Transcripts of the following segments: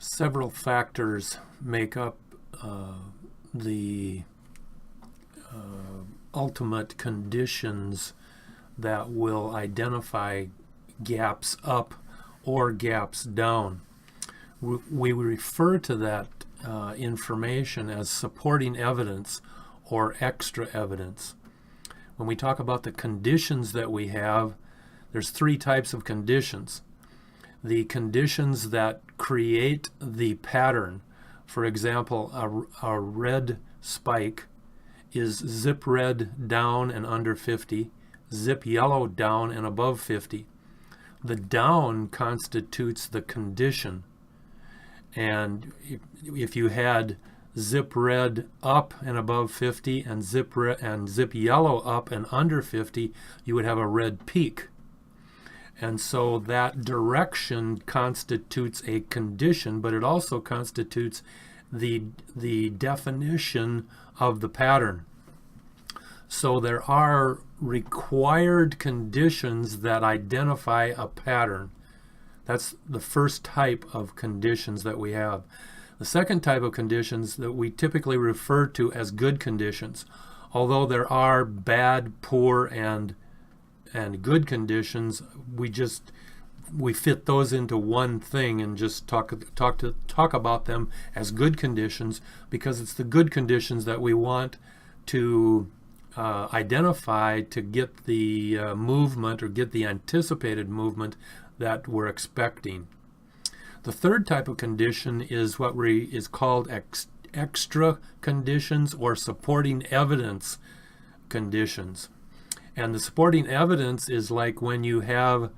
Several factors make up the ultimate conditions that will identify gaps up or gaps down. We refer to that information as supporting evidence or extra evidence. When we talk about the conditions that we have, there's three types of conditions. The conditions that create the pattern. For example, a red spike is zip red down and under 50, zip yellow down and above 50. The down constitutes the condition. And if you had zip red up and above 50 and zip yellow up and under 50, you would have a red peak. And so that direction constitutes a condition, but it also constitutes the definition of the pattern. So there are required conditions that identify a pattern. That's the first type of conditions that we have. The second type of conditions that we typically refer to as good conditions, although there are bad, poor, and good conditions, we fit those into one thing and just talk about them as good conditions, because it's the good conditions that we want to identify to get the movement or get the anticipated movement that we're expecting. The third type of condition is what is called extra conditions or supporting evidence conditions. And the supporting evidence is like when you have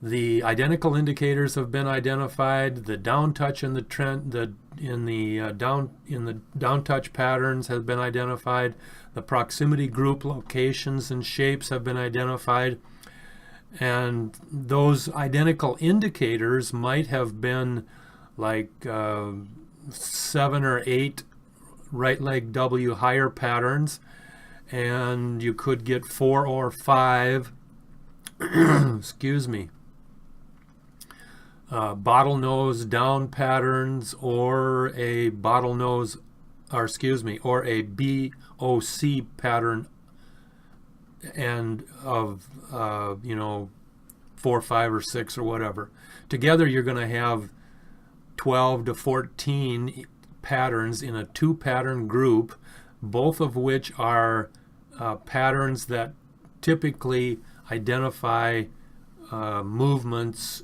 the identical indicators have been identified, the down touch in the trend, the down touch patterns have been identified, the proximity group locations and shapes have been identified, and those identical indicators might have been like 7 or 8 right leg W higher patterns, and you could get 4 or 5 excuse me, bottlenose down patterns, or a bottlenose, or a BOC pattern, and of 4, 5, or 6 or whatever. Together you're going to have 12 to 14 patterns in a 2-pattern group, both of which are patterns that typically identify movements,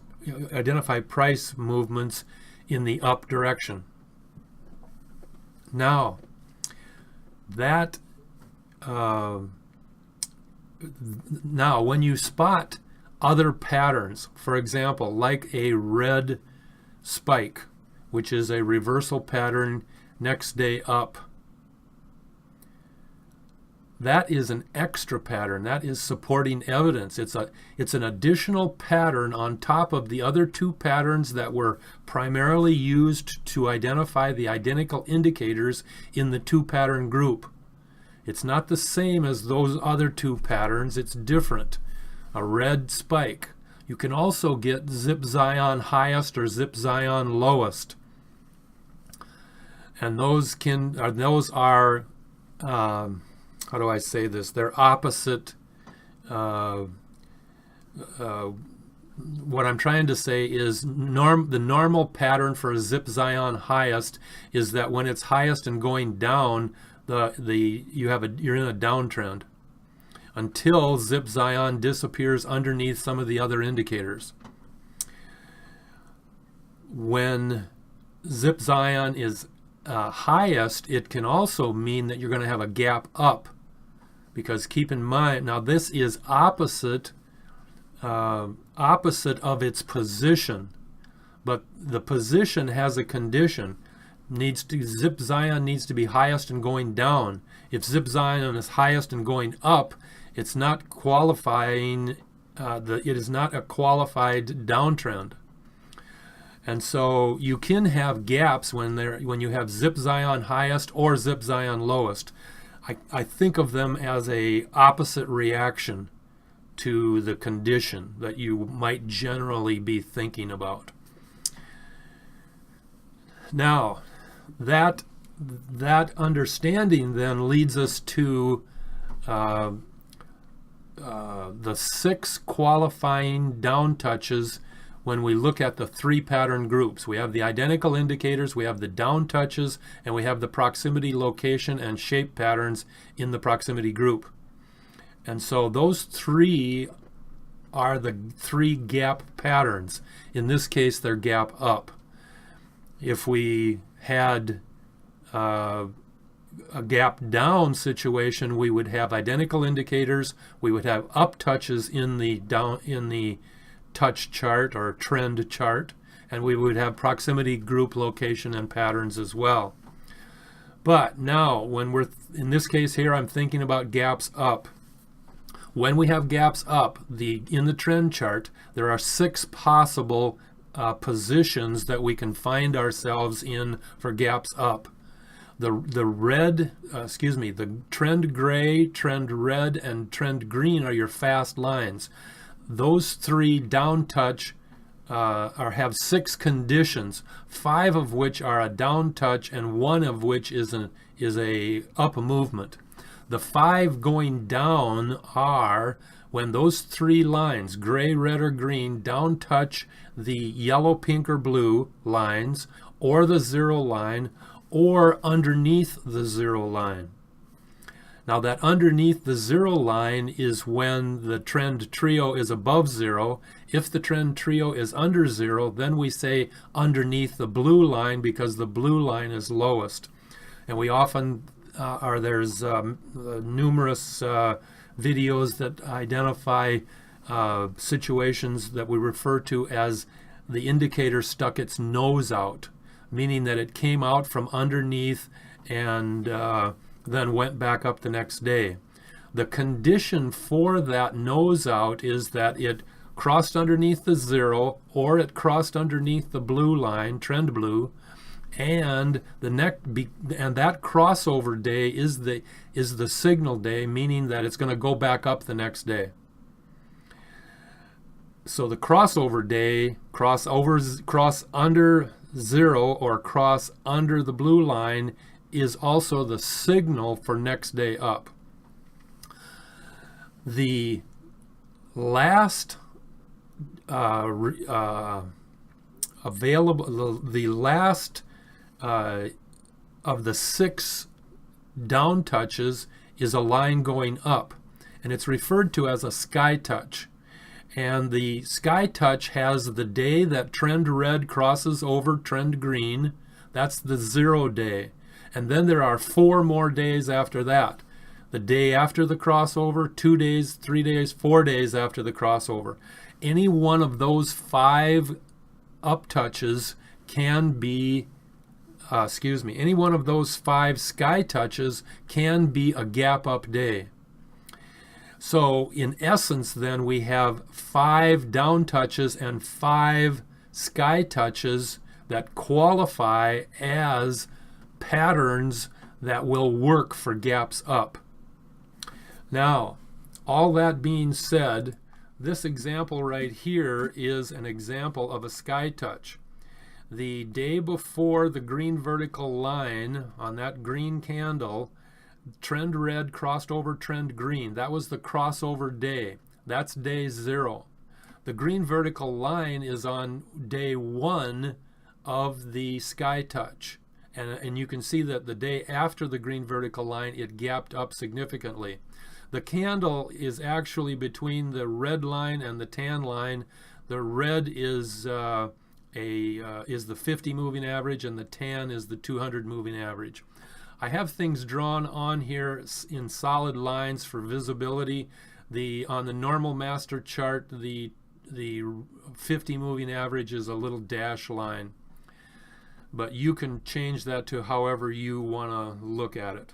identify price movements in the up direction. Now, when you spot other patterns, for example, like a red spike, which is a reversal pattern next day up, that is an extra pattern. That is supporting evidence. It's an additional pattern on top of the other 2 patterns that were primarily used to identify the identical indicators in the 2-pattern group. It's not the same as those other 2 patterns. It's different. A red spike. You can also get zip Zion highest or zip Zion lowest, and those are how do I say this? They're opposite. What I'm trying to say is the normal pattern for a zip Zion highest is that when it's highest and going down, you're in a downtrend until zip Zion disappears underneath some of the other indicators. When zip Zion is highest, it can also mean that you're going to have a gap up, because keep in mind, now this is opposite of its position, but the position has a condition. Zip Zion needs to be highest and going down. If zip Zion is highest and going up, it's not qualifying. It is not a qualified downtrend. And so you can have gaps when you have zip Zion highest or zip Zion lowest. I think of them as a opposite reaction to the condition that you might generally be thinking about. Now, that understanding then leads us to the 6 qualifying down touches when we look at the 3 pattern groups. We have the identical indicators, we have the down touches, and we have the proximity, location, and shape patterns in the proximity group. And so those 3 are the 3 gap patterns. In this case, they're gap up. If we had a gap down situation, we would have identical indicators, we would have up touches in the touch chart or trend chart, and we would have proximity, group, location, and patterns as well. But now, when we're in this case here, I'm thinking about gaps up. When we have gaps up in the trend chart, there are 6 possible positions that we can find ourselves in for gaps up. The trend gray, trend red, and trend green are your fast lines. Those 3 down touch have 6 conditions, 5 of which are a down touch and 1 of which is a up movement. The 5 going down are when those 3 lines, gray, red, or green, down touch the yellow, pink, or blue lines, or the 0 line, or underneath the 0 line. Now that underneath the 0 line is when the trend trio is above 0. If the trend trio is under 0, then we say underneath the blue line because the blue line is lowest. And we often there's numerous videos that identify situations that we refer to as the indicator stuck its nose out, meaning that it came out from underneath and then went back up the next day. The condition for that nose out is that it crossed underneath the 0 or it crossed underneath the blue line, trend blue, and that crossover day is the signal day, meaning that it's going to go back up the next day. So the crossover day, cross under 0 or cross under the blue line, is also the signal for next day up. The last of the 6 down touches is a line going up, and it's referred to as a sky touch. And the sky touch has the day that trend red crosses over trend green. That's the 0 day. And then there are 4 more days after that. The day after the crossover, 2 days, 3 days, 4 days after the crossover. Any one of those 5 up touches can be, any one of those 5 sky touches can be a gap up day. So in essence then we have 5 down touches and 5 sky touches that qualify as patterns that will work for gaps up. Now, all that being said, this example right here is an example of a sky touch. The day before the green vertical line on that green candle, trend red crossed over trend green. That was the crossover day. That's day 0. The green vertical line is on day 1 of the sky touch. And you can see that the day after the green vertical line, it gapped up significantly. The candle is actually between the red line and the tan line. The red is the 50 moving average, and the tan is the 200 moving average. I have things drawn on here in solid lines for visibility. On the normal master chart, the 50 moving average is a little dash line, but you can change that to however you want to look at it.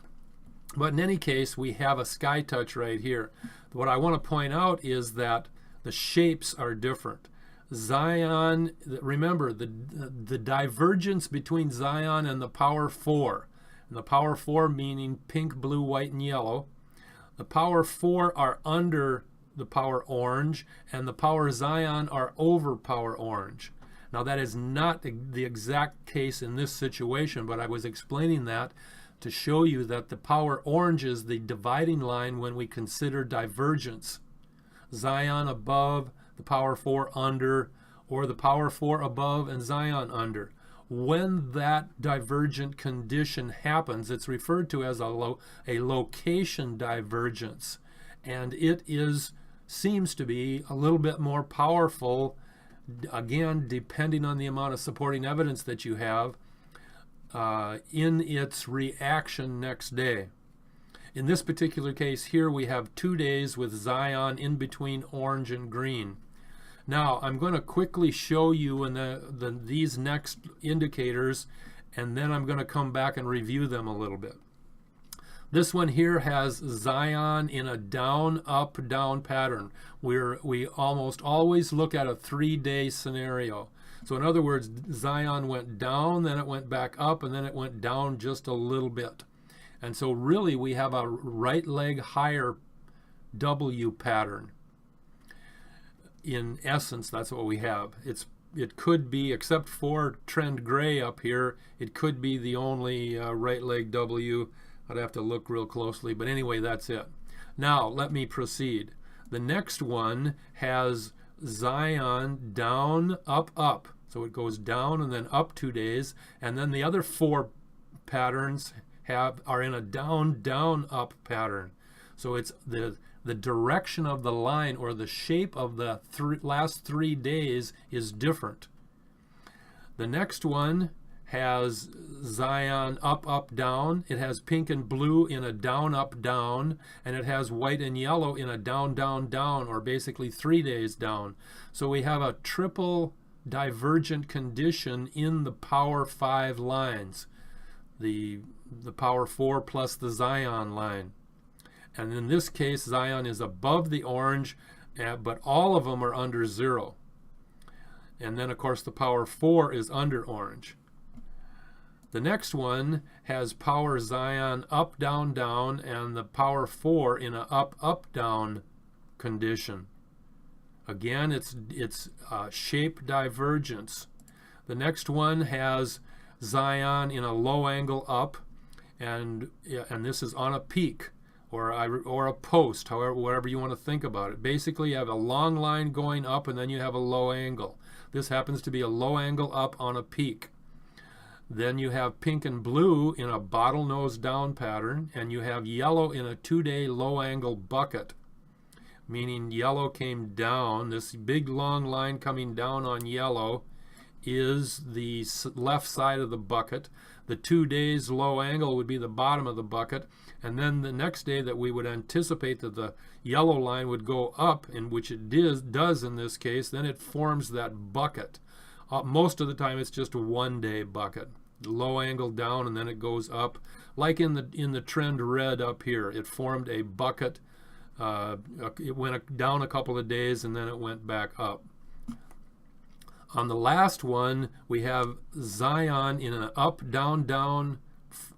But in any case, we have a sky touch right here. What I want to point out is that the shapes are different. Zion, remember the divergence between Zion and the power 4. And the power 4 meaning pink, blue, white, and yellow. The power 4 are under the power orange, and the power Zion are over power orange. Now that is not the exact case in this situation, but I was explaining that to show you that the power orange is the dividing line when we consider divergence. Zion above, the power 4 under, or the power 4 above and Zion under. When that divergent condition happens, it's referred to as a location divergence, and it seems to be a little bit more powerful, again, depending on the amount of supporting evidence that you have, in its reaction next day. In this particular case here, we have 2 days with Zion in between orange and green. Now, I'm going to quickly show you in these next indicators, and then I'm going to come back and review them a little bit. This one here has Zion in a down, up, down pattern. We almost always look at a 3-day scenario. So in other words, Zion went down, then it went back up, and then it went down just a little bit. And so really we have a right leg higher W pattern. In essence, that's what we have. It could be, except for trend gray up here, it could be the only right leg W. I'd have to look real closely, but anyway, that's it. Now, let me proceed. The next one has Zion down, up, up. So it goes down and then up 2 days, and then the other 4 patterns are in a down, down, up pattern. So it's the direction of the line, or the shape of the last 3 days, is different. The next one has Zion up, up, down. It has pink and blue in a down, up, down, and it has white and yellow in a down, down, down, or basically 3 days down. So we have a triple divergent condition in the power 5 lines, the power 4 plus the Zion line. And in this case, Zion is above the orange, but all of them are under 0. And then, of course, the power 4 is under orange. The next one has power Zion up, down, down, and the power 4 in a up, up, down condition. Again, it's shape divergence. The next one has Zion in a low angle up, and this is on a peak or a post, however, whatever you want to think about it. Basically, you have a long line going up, and then you have a low angle. This happens to be a low angle up on a peak. Then you have pink and blue in a bottlenose down pattern, and you have yellow in a 2-day low angle bucket, meaning yellow came down. This big long line coming down on yellow is the left side of the bucket. The 2 days low angle would be the bottom of the bucket, and then the next day that we would anticipate that the yellow line would go up, in which it does in this case, then it forms that bucket. Most of the time it's just a 1-day bucket. Low angle down, and then it goes up, like in the trend red up here. It formed a bucket. It went down a couple of days, and then it went back up. On the last one, we have Zion in an up, down, down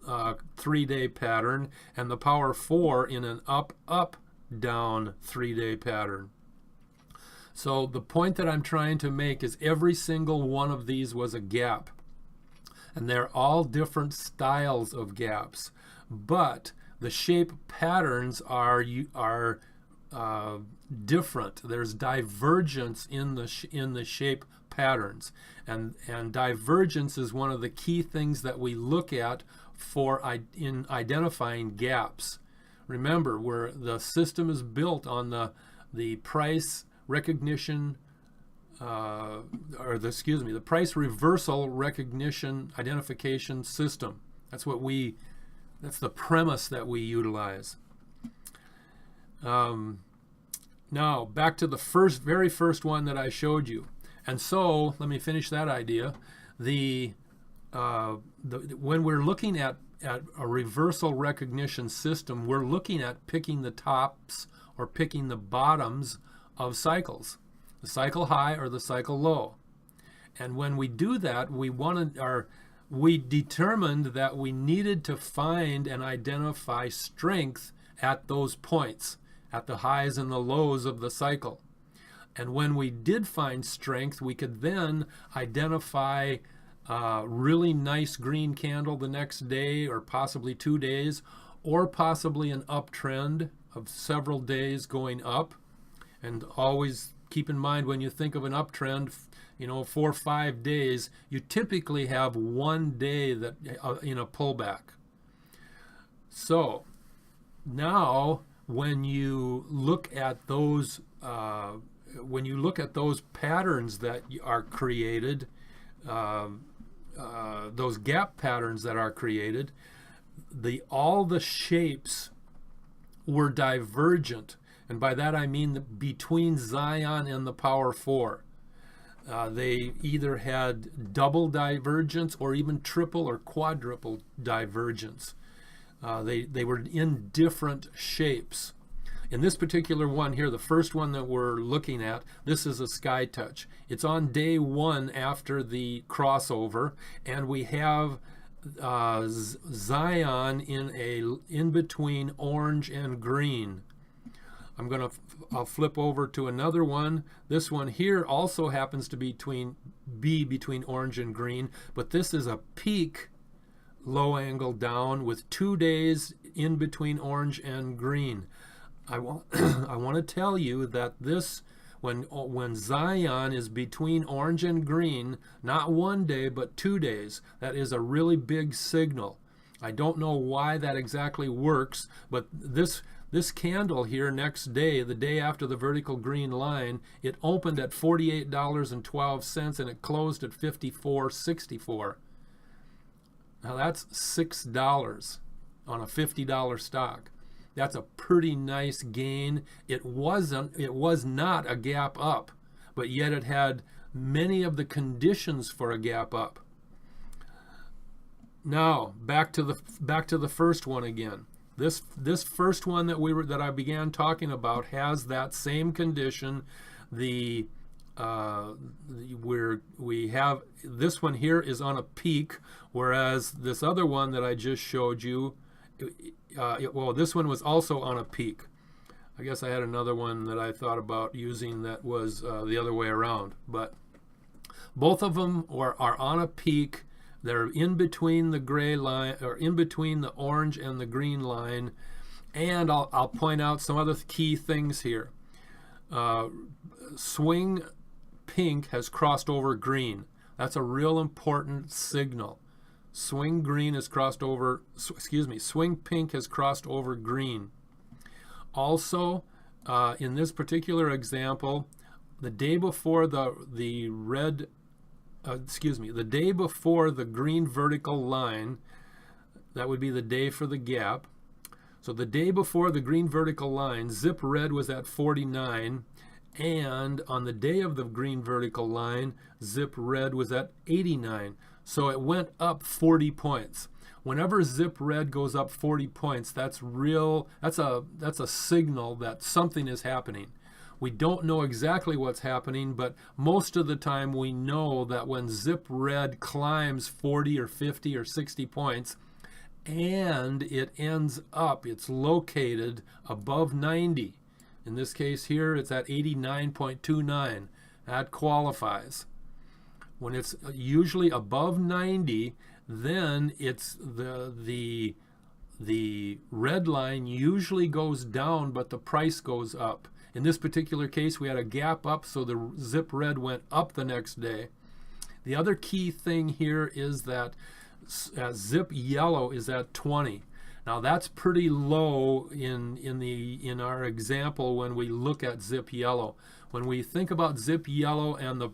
3-day pattern, and the power 4 in an up, up, down 3-day pattern. So the point that I'm trying to make is every single one of these was a gap. And they're all different styles of gaps. But the shape patterns are different. There's divergence in the shape patterns, and divergence is one of the key things that we look at in identifying gaps. Remember, where the system is built on the price recognition, the price reversal recognition identification system. That's the premise that we utilize. Now, back to the very first one that I showed you. And so, let me finish that idea. When we're looking at a reversal recognition system, we're looking at picking the tops or picking the bottoms of cycles, the cycle high or the cycle low. And when we do that, we determined that we needed to find and identify strength at those points, at the highs and the lows of the cycle. And when we did find strength, we could then identify a really nice green candle the next day, or possibly 2 days, or possibly an uptrend of several days going up. And always keep in mind, when you think of an uptrend, 4 or 5 days, you typically have 1 day that in a pullback. So now when you look at those patterns that are created, those gap patterns that are created, all the shapes were divergent. And by that I mean between Zion and the power 4. They either had double divergence or even triple or quadruple divergence. They were in different shapes. In this particular one here, the first one that we're looking at, this is a sky touch. It's on day 1 after the crossover, and we have Zion in between orange and green. I'll flip over to another one. This one here also happens to be between orange and green, but this is a peak low angle down with 2 days in between orange and green. I want to tell you that when Zion is between orange and green, not 1 day but 2 days, that is a really big signal. I don't know why that exactly works, but this candle here next day, the day after the vertical green line, it opened at $48.12 and it closed at $54.64. Now that's $6 on a $50 stock. That's a pretty nice gain. It was not a gap up, but yet it had many of the conditions for a gap up. Now back to the first one again. This first one that I began talking about has that same condition. Where we have this one here is on a peak, whereas this other one that I just showed you, this one was also on a peak. I guess I had another one that I thought about using that was the other way around, but both of them are on a peak. They're in between the gray line, or in between the orange and the green line. And I'll point out some other key things here. Swing pink has crossed over green. That's a real important signal. Swing pink has crossed over green. Also, in this particular example, the day before the day before the green vertical line, that would be the day for the gap. So the day before the green vertical line, zip red was at 49, and on the day of the green vertical line, zip red was at 89. So it went up 40 points. Whenever zip red goes up 40 points, that's a signal that something is happening. We don't know exactly what's happening, but most of the time we know that when zip red climbs 40 or 50 or 60 points and it's located above 90. In this case here, it's at 89.29. That qualifies. When it's usually above 90, then it's the red line usually goes down, but the price goes up. In this particular case, we had a gap up, so the zip red went up the next day. The other key thing here is that zip yellow is at 20. Now that's pretty low in our example when we look at zip yellow. When we think about zip yellow and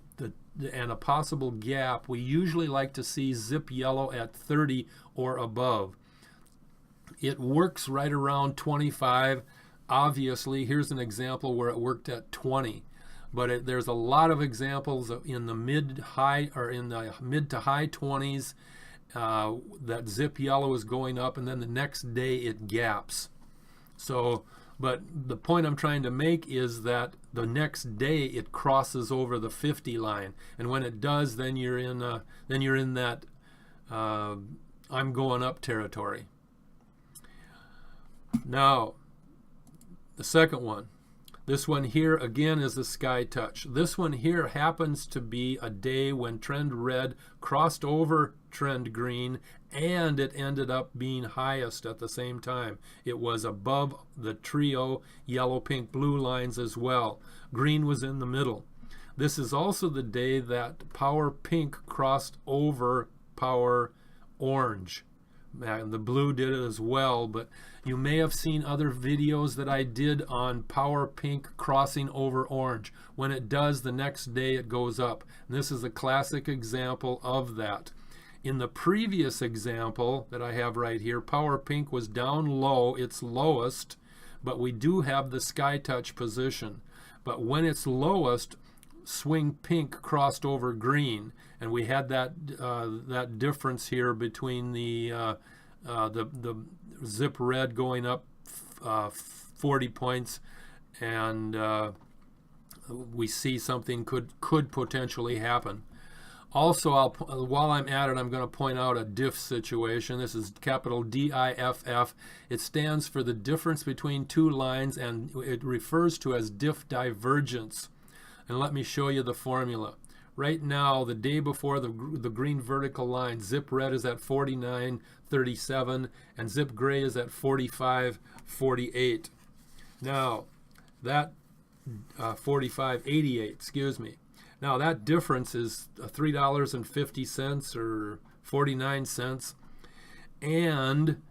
a possible gap, we usually like to see zip yellow at 30 or above. It works right around 25. Obviously, here's an example where it worked at 20, but there's a lot of examples in the mid to high 20s that zip yellow is going up, and then the next day it gaps. So, but the point I'm trying to make is that the next day it crosses over the 50 line, and when it does, then you're in that I'm going up territory. Now, the second one. This one here again is the sky touch. This one here happens to be a day when trend red crossed over trend green, and it ended up being highest at the same time. It was above the trio yellow, pink, blue lines as well. Green was in the middle. This is also the day that power pink crossed over power orange. And the blue did it as well, but you may have seen other videos that I did on power pink crossing over orange. When it does, the next day it goes up. And this is a classic example of that. In the previous example that I have right here, power pink was down low, its lowest, but we do have the sky touch position. But when it's lowest, swing pink crossed over green, and we had that that difference here between the zip red going up 40 points, and we see something could potentially happen. Also, while I'm at it, I'm going to point out a diff situation. This is capital DIFF. It stands for the difference between two lines, and it refers to as diff divergence. And let me show you the formula. Right now, the day before the green vertical line, zip red is at 49.37 and zip gray is at 45.48. Now, that 45.88, excuse me. Now, that difference is $3.50 or 49 cents. And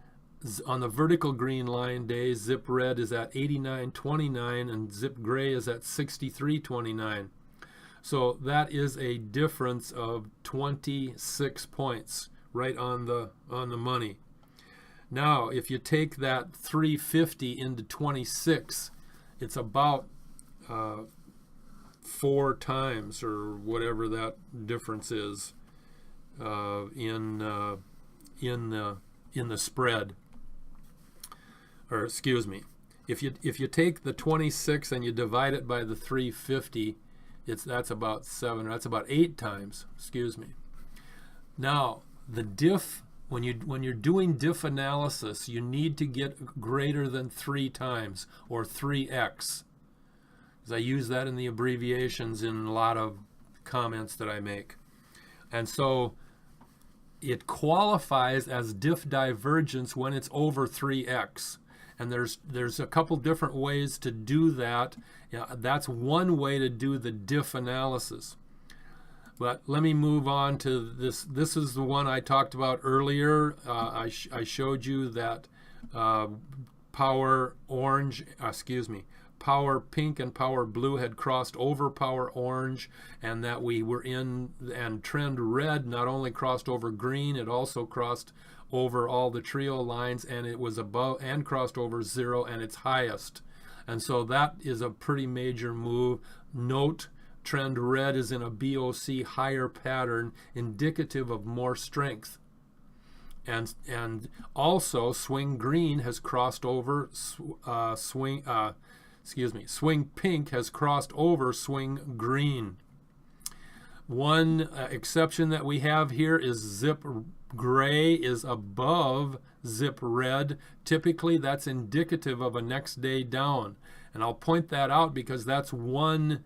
on the vertical green line day, zip red is at 89.29 and zip gray is at 63.29. So that is a difference of 26 points, right on the money. Now, if you take that 350 into 26, it's about 4 times or whatever that difference is in the spread. Or excuse me, if you take the 26 and you divide it by the 350, that's about 7, or that's about 8 times. Excuse me. Now the diff, when you're doing diff analysis, you need to get greater than 3 times or 3x. As I use that in the abbreviations in a lot of comments that I make, and so it qualifies as diff divergence when it's over 3x. And there's a couple different ways to do that. That's one way to do the diff analysis. But let me move on to this. This is the one I talked about earlier. I showed you that power pink and power blue had crossed over power orange, and that we were in, and trend red not only crossed over green, it also crossed over all the trio lines, and it was above and crossed over 0 and its highest. And so that is a pretty major move. Note, trend red is in a BOC higher pattern, indicative of more strength. And also swing green has crossed over swing pink has crossed over swing green. One exception that we have here is zip gray is above zip red. Typically that's indicative of a next day down, and I'll point that out because that's one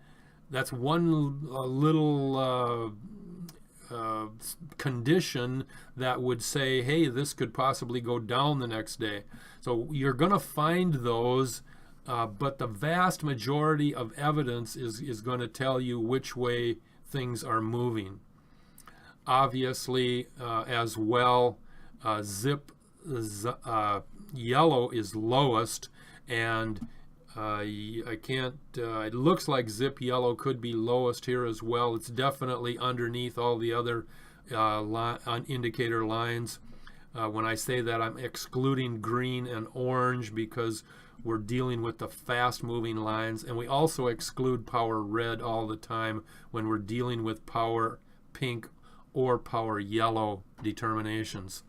little condition that would say, hey, this could possibly go down the next day. So you're going to find those, but the vast majority of evidence is going to tell you which way things are moving. Obviously, as well, yellow is lowest, and I can't, it looks like zip yellow could be lowest here as well. It's definitely underneath all the other indicator lines. When I say that, I'm excluding green and orange because we're dealing with the fast moving lines, and we also exclude power red all the time when we're dealing with power pink or power yellow determinations.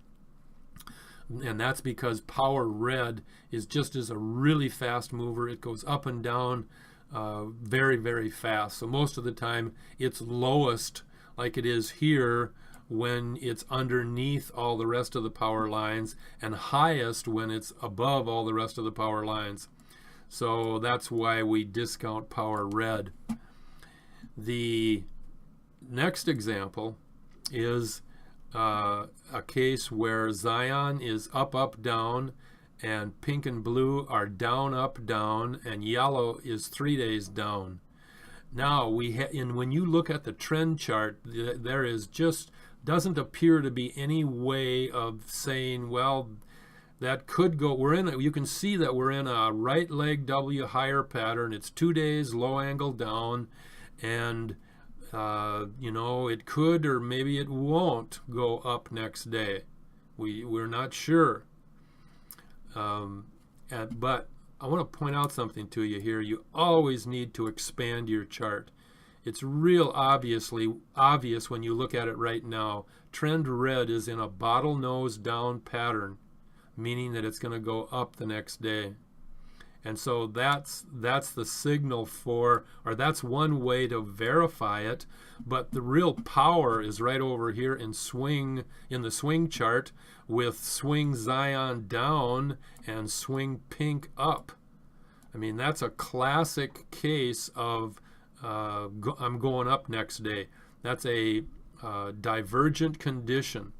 And that's because power red is just as a really fast mover. It goes up and down very, very fast. So most of the time it's lowest, like it is here, when it's underneath all the rest of the power lines, and highest when it's above all the rest of the power lines. So that's why we discount power red. The next example is a case where Zion is up, up, down, and pink and blue are down, up, down, and yellow is 3 days down. Now, when you look at the trend chart, there is just doesn't appear to be any way of saying, well, that could go. You can see that we're in a right leg W higher pattern. It's 2 days low angle down, and it could or maybe it won't go up next day. We're not sure. But I want to point out something to you here. You always need to expand your chart. It's real obvious when you look at it right now. Trend red is in a bottlenose down pattern, meaning that it's going to go up the next day. And so that's the signal for, or that's one way to verify it. But the real power is right over here in the swing chart, with swing Zion down and swing pink up. I mean, that's a classic case of I'm going up next day. That's a divergent condition.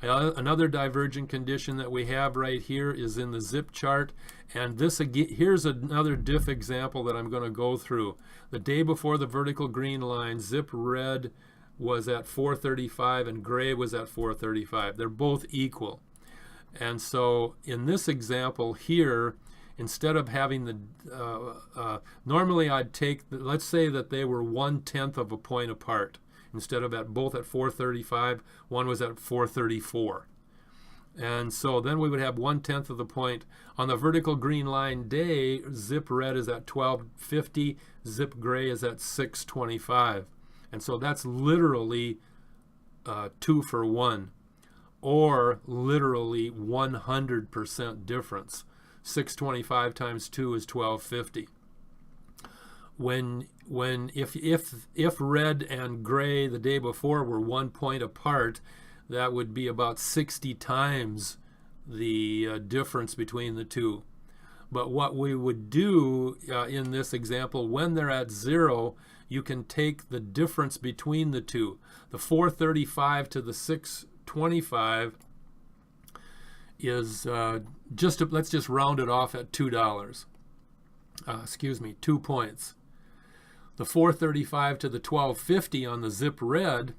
Another divergent condition that we have right here is in the zip chart, and here's another diff example that I'm going to go through. The day before the vertical green line, zip red was at 435 and gray was at 435. They're both equal. And so in this example here, instead of having normally I'd take, let's say that they were 1/10 of a point apart. Instead of both at 435, one was at 434. And so then we would have 1/10 of the point. On the vertical green line day, zip red is at 1250, zip gray is at 625. And so that's literally 2 for 1, or literally 100% difference. 625 times 2 is 1250. If red and gray the day before were 1 point apart, that would be about 60 times the difference between the two. But what we would do in this example, when they're at 0, you can take the difference between the two. The 435 to the 625 is let's just round it off at $2. 2 points. The 435 to the 1250 on the zip red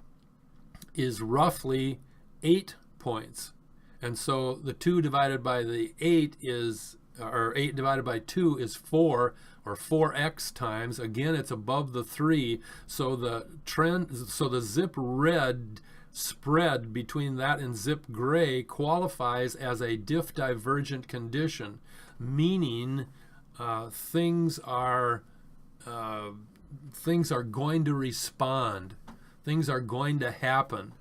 is roughly 8 points. And so the 2 divided by the 8 is, or 8 divided by 2 is 4, or 4x times. Again, it's above the 3. So the zip red spread between that and zip gray qualifies as a diff divergent condition, meaning things are going to respond. Things are going to happen.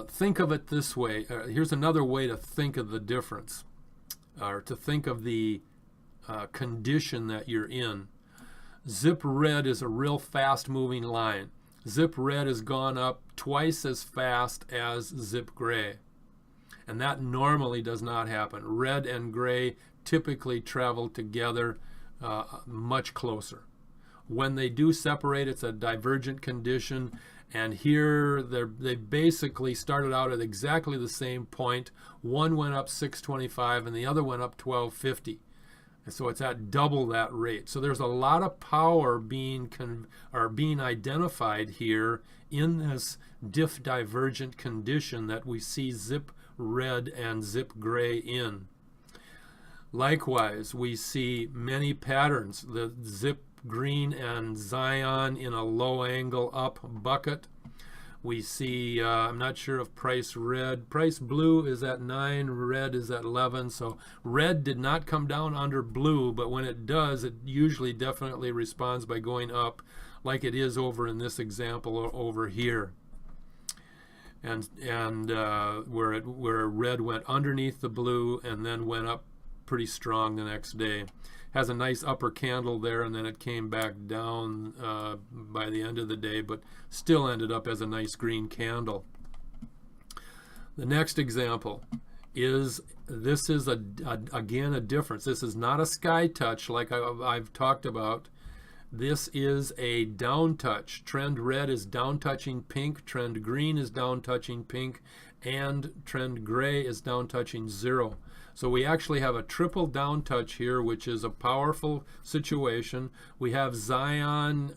Think of it this way. Here's another way to think of the difference, or to think of the condition that you're in. Zip red is a real fast moving line. Zip red has gone up twice as fast as zip gray. And that normally does not happen. Red and gray typically travel together much closer. When they do separate, it's a divergent condition, and here they basically started out at exactly the same point. One went up 625 and the other went up 1250. And so it's at double that rate. So there's a lot of power being identified here in this diff divergent condition that we see zip red and zip gray in. Likewise, we see many patterns. The zip green and Zion in a low angle up bucket. We see, I'm not sure if price blue is at 9, red is at 11. So red did not come down under blue, but when it does, it usually definitely responds by going up, like it is over in this example over here. And where red went underneath the blue and then went up pretty strong the next day. Has a nice upper candle there, and then it came back down by the end of the day, but still ended up as a nice green candle. The next example this is again a difference. This is not a sky touch like I've talked about. This is a down touch. Trend red is down touching pink, trend green is down touching pink, and trend gray is down touching 0. So we actually have a triple down touch here, which is a powerful situation. We have Zion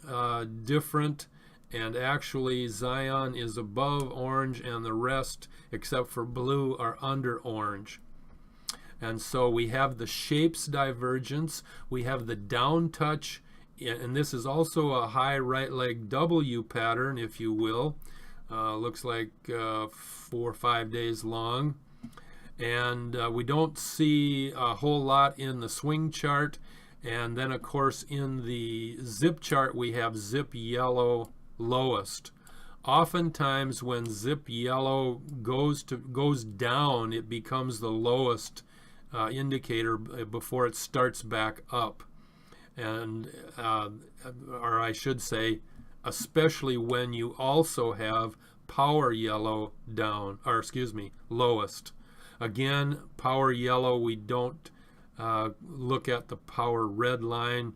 different, and actually Zion is above orange and the rest except for blue are under orange. And so we have the shapes divergence, we have the down touch, and this is also a high right leg W pattern, if you will. Looks like 4 or 5 days long. And we don't see a whole lot in the swing chart. And then, of course, in the zip chart, we have zip yellow lowest. Oftentimes, when zip yellow goes down, it becomes the lowest indicator before it starts back up. And or I should say, especially when you also have power yellow down, or excuse me, lowest. Again, power yellow, we don't look at the power red line.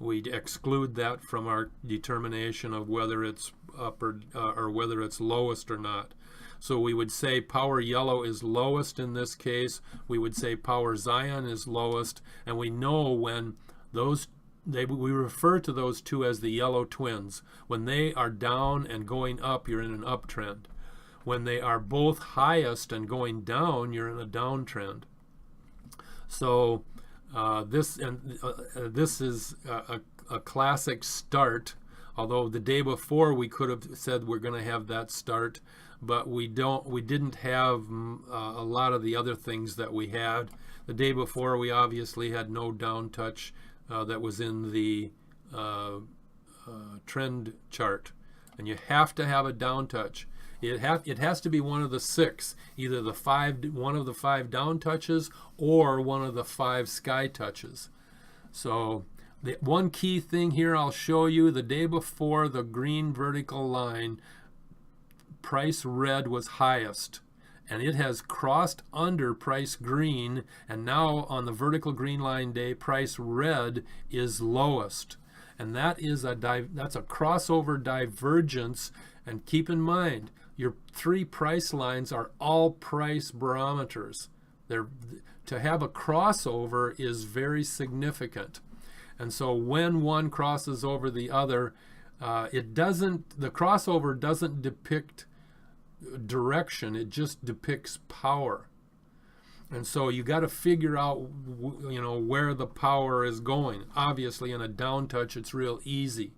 We exclude that from our determination of whether it's up or whether it's lowest or not. So we would say power yellow is lowest in this case. We would say power Zion is lowest, and we know when we refer to those two as the yellow twins. When they are down and going up, you're in an uptrend. When they are both highest and going down, you're in a downtrend. So this is a classic start. Although the day before we could have said we're going to have that start, but we didn't have a lot of the other things that we had. The day before we obviously had no down touch that was in the trend chart, and you have to have a down touch. It has to be one of the 6, either one of the 5 down touches or one of the 5 sky touches. So the one key thing here I'll show you, the day before the green vertical line, price red was highest, and it has crossed under price green, and now on the vertical green line day, price red is lowest. And that's a crossover divergence. And keep in mind, your 3 price lines are all price barometers. To have a crossover is very significant. And so when one crosses over the other, the crossover doesn't depict direction, it just depicts power. And so you got to figure out where the power is going. Obviously in a down touch it's real easy.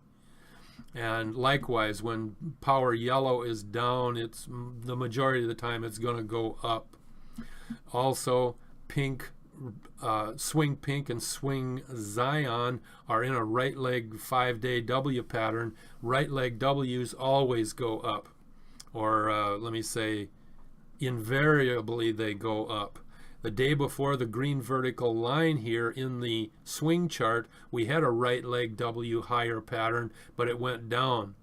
And likewise, when power yellow is down, it's the majority of the time it's going to go up. Also, pink, swing pink and swing Zion are in a right leg 5-day W pattern. Right leg W's always go up, or let me say, invariably they go up. The day before the green vertical line here in the swing chart, we had a right leg W higher pattern, but it went down.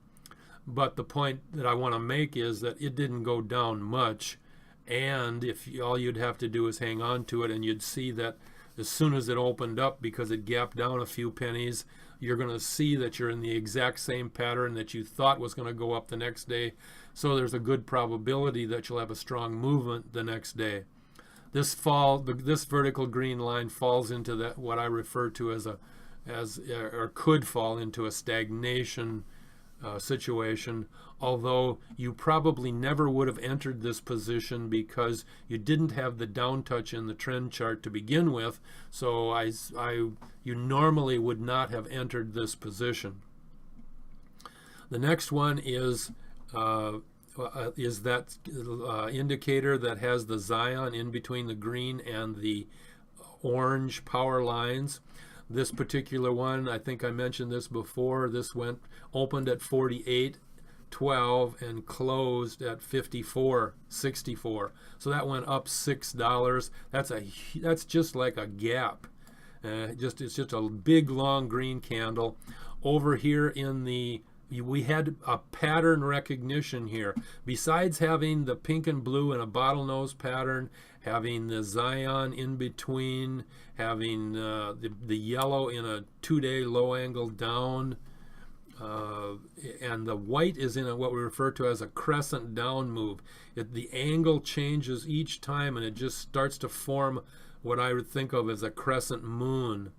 But the point that I want to make is that it didn't go down much, and all you'd have to do is hang on to it, and you'd see that as soon as it opened up, because it gapped down a few pennies, you're going to see that you're in the exact same pattern that you thought was going to go up the next day. So there's a good probability that you'll have a strong movement the next day. This vertical green line falls into that what I refer to or could fall into a stagnation situation, although you probably never would have entered this position because you didn't have the down touch in the trend chart to begin with, so you normally would not have entered this position. The next one is that indicator that has the Zion in between the green and the orange power lines. This particular one, I think I mentioned this before, opened at 48.12 and closed at 54.64. So that went up $6. That's just like a gap. It's just a big long green candle. Over here in the we had a pattern recognition here. Besides having the pink and blue in a bottlenose pattern, having the Zion in between, having the yellow in a 2-day low angle down, and the white is in what we refer to as a crescent down move. The angle changes each time, and it just starts to form what I would think of as a crescent moon.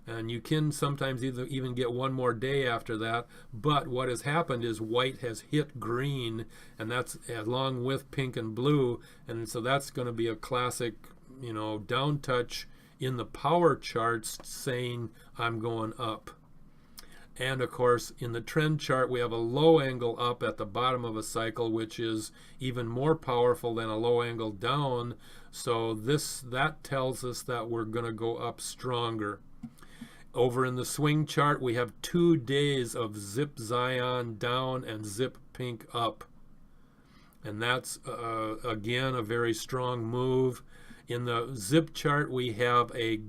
And you can sometimes even get one more day after that, but what has happened is white has hit green, and that's along with pink and blue, and so that's going to be a classic, down touch in the power charts saying I'm going up. And of course, in the trend chart, we have a low angle up at the bottom of a cycle, which is even more powerful than a low angle down. So that tells us that we're going to go up stronger. Over in the swing chart, we have 2 days of zip Zion down and zip pink up. And that's, again, a very strong move. In the zip chart, we have a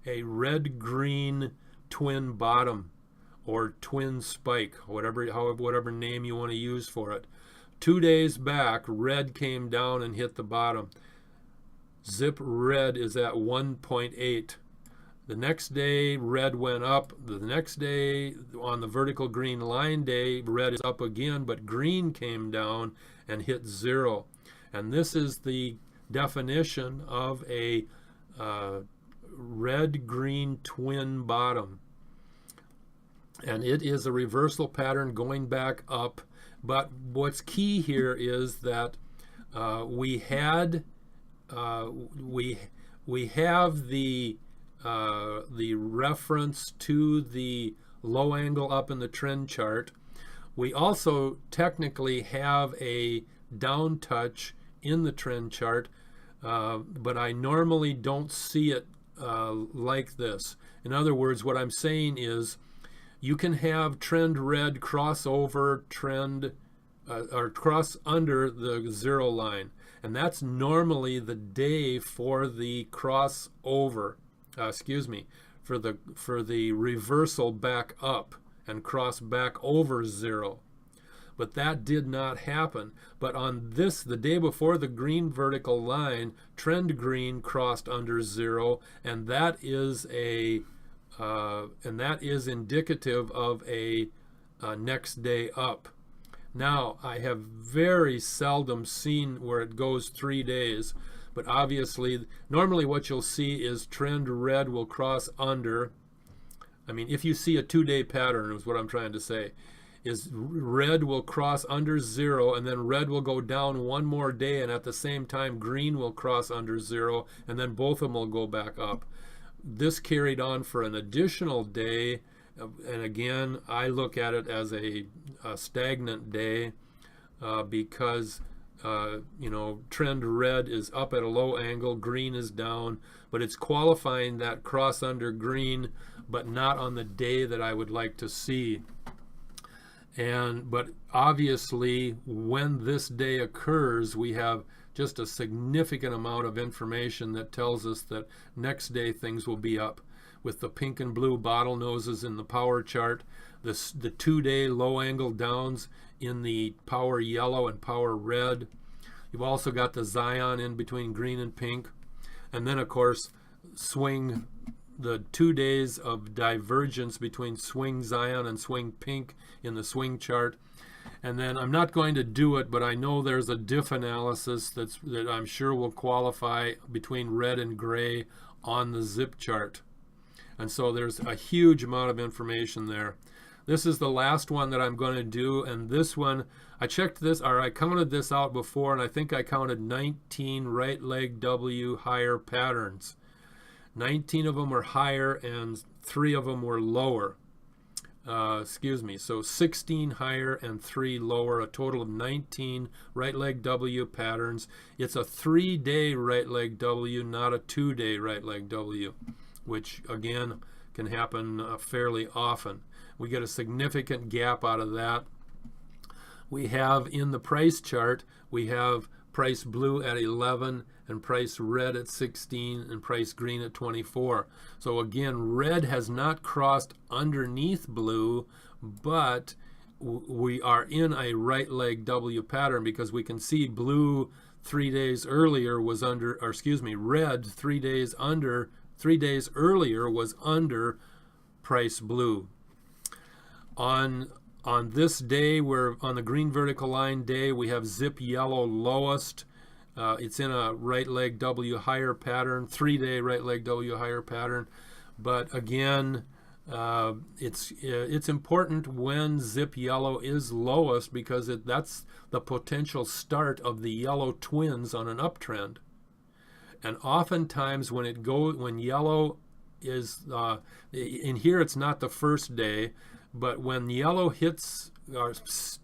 red-green twin bottom, or twin spike, whatever name you want to use for it. 2 days back, red came down and hit the bottom. Zip red is at 1.8. The next day, red went up. The next day, on the vertical green line day, red is up again, but green came down and hit 0. And this is the definition of a red-green twin bottom. And it is a reversal pattern going back up. But what's key here is that we have the reference to the low angle up in the trend chart. We also technically have a down touch in the trend chart, but I normally don't see it like this. In other words, what I'm saying is you can have trend red cross over trend or cross under the 0 line, and that's normally the day for the crossover. For the reversal back up and cross back over 0. But that did not happen. But on this, the day before the green vertical line, trend green crossed under 0, and that is indicative of a next day up. Now, I have very seldom seen where it goes 3 days. But obviously, normally what you'll see is trend red will cross under. I mean, if you see a 2-day pattern, is what I'm trying to say, is red will cross under 0, and then red will go down one more day, and at the same time, green will cross under 0, and then both of them will go back up. This carried on for an additional day, and again, I look at it as a stagnant day because trend red is up at a low angle, green is down, but it's qualifying that cross under green, but not on the day that I would like to see. But obviously, when this day occurs, we have just a significant amount of information that tells us that next day things will be up. With the pink and blue bottlenoses in the power chart, the 2-day low angle downs in the power yellow and power red. You've also got the Zion in between green and pink. And then, of course, the 2 days of divergence between swing Zion and swing pink in the swing chart. And then I'm not going to do it, but I know there's a diff analysis that I'm sure will qualify between red and gray on the zip chart. And so there's a huge amount of information there. This is the last one that I'm going to do, and this one, I counted this out before, and I think I counted 19 right leg W higher patterns. 19 of them were higher, and 3 of them were lower. So 16 higher and 3 lower, a total of 19 right leg W patterns. It's a 3-day right leg W, not a 2-day right leg W, which, again, can happen fairly often. We get a significant gap out of that. We have in the price chart, we have price blue at 11 and price red at 16 and price green at 24. So again, red has not crossed underneath blue, but we are in a right leg W pattern, because we can see blue 3 days earlier was under, or excuse me, red 3 days earlier was under price blue. On this day, we're on the green vertical line day, we have zip yellow lowest. It's in a right leg W higher pattern, 3-day right leg W higher pattern. But again, it's important when zip yellow is lowest, because that's the potential start of the yellow twins on an uptrend. And oftentimes when yellow is in here, it's not the first day, but when yellow hits,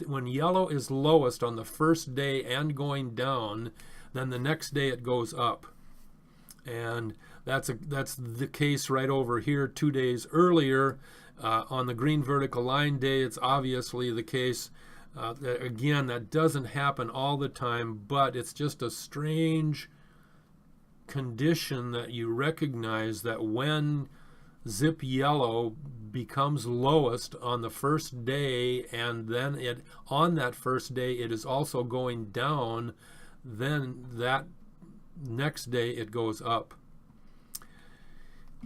when yellow is lowest on the first day and going down, then the next day it goes up. And that's the case right over here 2 days earlier. On the green vertical line day, it's obviously the case. Again, that doesn't happen all the time, but it's just a strange condition that you recognize, that when zip yellow becomes lowest on the first day, and then on that first day it is also going down, then that next day it goes up.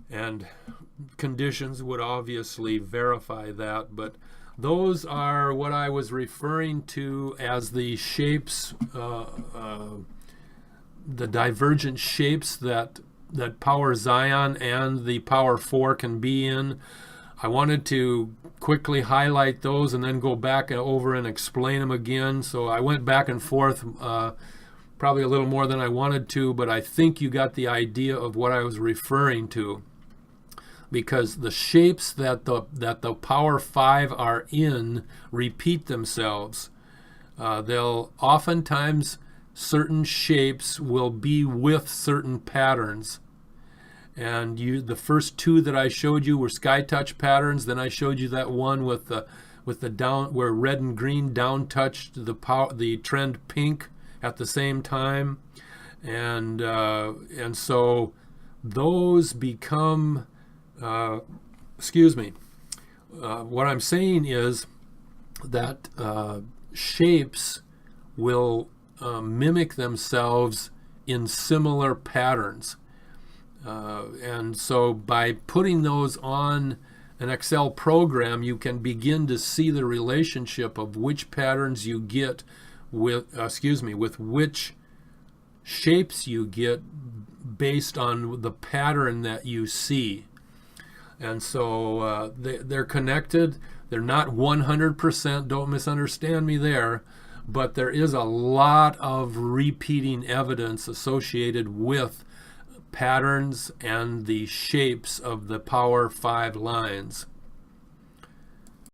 And conditions would obviously verify that, but those are what I was referring to as the shapes, the divergent shapes that power Zion and the power 4 can be in. I wanted to quickly highlight those and then go back over and explain them again. So I went back and forth probably a little more than I wanted to, but I think you got the idea of what I was referring to. Because the shapes that the power 5 are in repeat themselves. They'll oftentimes, certain shapes will be with certain patterns. And the first two that I showed you were sky touch patterns. Then I showed you that one with the down, where red and green down touched the trend pink at the same time, and so those become what I'm saying is that shapes will mimic themselves in similar patterns. And so by putting those on an Excel program, you can begin to see the relationship of which patterns you get with which shapes you get based on the pattern that you see. And so they're connected. They're not 100%, don't misunderstand me there, but there is a lot of repeating evidence associated with patterns and the shapes of the power 5 lines.